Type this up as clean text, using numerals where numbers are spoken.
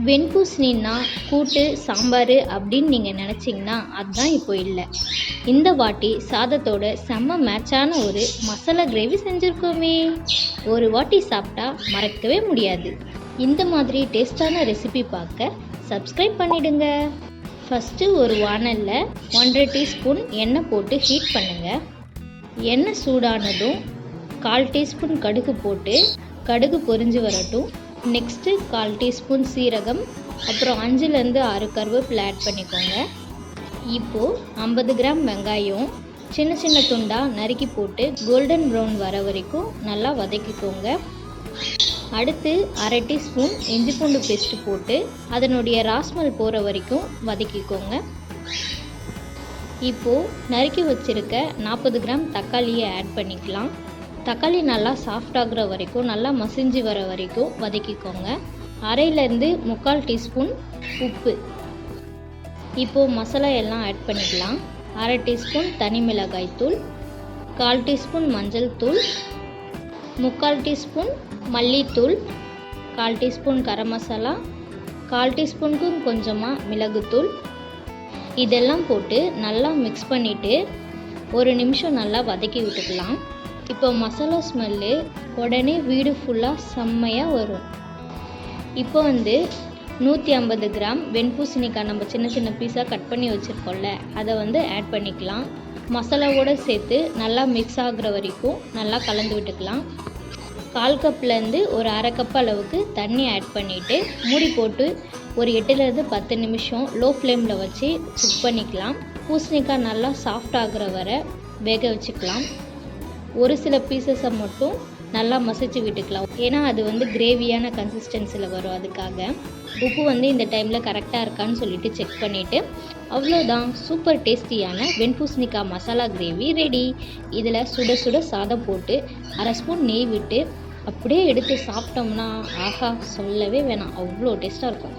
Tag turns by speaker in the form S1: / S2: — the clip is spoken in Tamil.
S1: வெண்பூசணின்னா கூட்டு சாம்பார் அப்படின்னு நீங்கள் நினச்சிங்கன்னா அதுதான் இப்போ இல்லை. இந்த வாட்டி சாதத்தோட செம்ம மேட்சான ஒரு மசாலா கிரேவி செஞ்சுருக்கோமே. ஒரு வாட்டி சாப்பிட்டா மறக்கவே முடியாது. இந்த மாதிரி டேஸ்டான ரெசிபி பார்க்க சப்ஸ்கிரைப் பண்ணிடுங்க. ஃபஸ்ட்டு ஒரு வானலில் 1.5 டீஸ்பூன் எண்ணெய் போட்டு ஹீட் பண்ணுங்கள். எண்ணெய் சூடானதும் 1/4 டீஸ்பூன் கடுகு போட்டு கடுகு பொரிஞ்சு வரட்டும். நெக்ஸ்ட்டு 1/4 டீஸ்பூன் சீரகம், அப்புறம் 5லேருந்து 6 கருவேப்பிலை ஆட் பண்ணிக்கோங்க. இப்போது 50 கிராம் வெங்காயம் சின்ன சின்ன துண்டாக நறுக்கி போட்டு கோல்டன் ப்ரௌன் வர வரைக்கும் நல்லா வதக்கிக்கோங்க. அடுத்து 1/2 டீஸ்பூன் இஞ்சி பூண்டு பேஸ்ட்டு போட்டு அதனுடைய ராஸ்மல் போகிற வரைக்கும் வதக்கிக்கோங்க. இப்போது நறுக்கி வச்சுருக்க 40 கிராம் தக்காளியை ஆட் பண்ணிக்கலாம். தக்காளி நல்லா சாஃப்ட் ஆகுற வரைக்கும், நல்லா மசிஞ்சு வர வரைக்கும் வதக்கிக்கோங்க. 1/2லேருந்து 3/4 டீஸ்பூன் உப்பு. இப்போது மசாலா எல்லாம் ஆட் பண்ணிக்கலாம். 1/2 டீஸ்பூன் தனி மிளகாய் தூள், 1/4 டீஸ்பூன் மஞ்சள் தூள், 3/4 டீஸ்பூன் மல்லித்தூள், 1/4 டீஸ்பூன் கரம் மசாலா, 1/4 டீஸ்பூனுக்கும் கொஞ்சமாக மிளகுத்தூள். இதெல்லாம் போட்டு நல்லா மிக்ஸ் பண்ணிவிட்டு 1 நிமிஷம் நல்லா வதக்கி விட்டுக்கலாம். இப்போ மசாலா ஸ்மெல்லு உடனே வீடு ஃபுல்லாக செம்மையாக வரும். இப்போ 150 கிராம் வெண்பூசணிக்காய் நம்ம சின்ன சின்ன பீஸாக கட் பண்ணி வச்சுருக்கோம்ல, அதை ஆட் பண்ணிக்கலாம். மசாலாவோடு சேர்த்து நல்லா மிக்ஸ் ஆகுற வரைக்கும் நல்லா கலந்து விட்டுக்கலாம். 1/4 கப்லேருந்து ஒரு 1/2 கப் அளவுக்கு தண்ணி ஆட் பண்ணிவிட்டு மூடி போட்டு ஒரு 8லேருந்து 10 நிமிஷம் லோ ஃப்ளேமில் வச்சு குக் பண்ணிக்கலாம். பூசணிக்காய் நல்லா சாஃப்ட் ஆகுற வரை வேக வச்சுக்கலாம். ஒரு சில பீசஸை மட்டும் நல்லா மசிச்சு விட்டுக்கலாம். ஏன்னா அது கிரேவியான கன்சிஸ்டன்சியில் வரும். அதுக்காக உப்பு இந்த டைமில் கரெக்டாக இருக்கான்னு சொல்லிட்டு செக் பண்ணிவிட்டு அவ்வளோதான், சூப்பர் டேஸ்டியான வெண்பூசணிக்காய் மசாலா கிரேவி ரெடி. இதில் சுட சுட சாதம் போட்டு 1/2 ஸ்பூன் நெய் விட்டு அப்படியே எடுத்து சாப்பிட்டோம்னா ஆஹா, சொல்லவே வேணாம், அவ்வளோ டேஸ்ட்டாக இருக்கும்.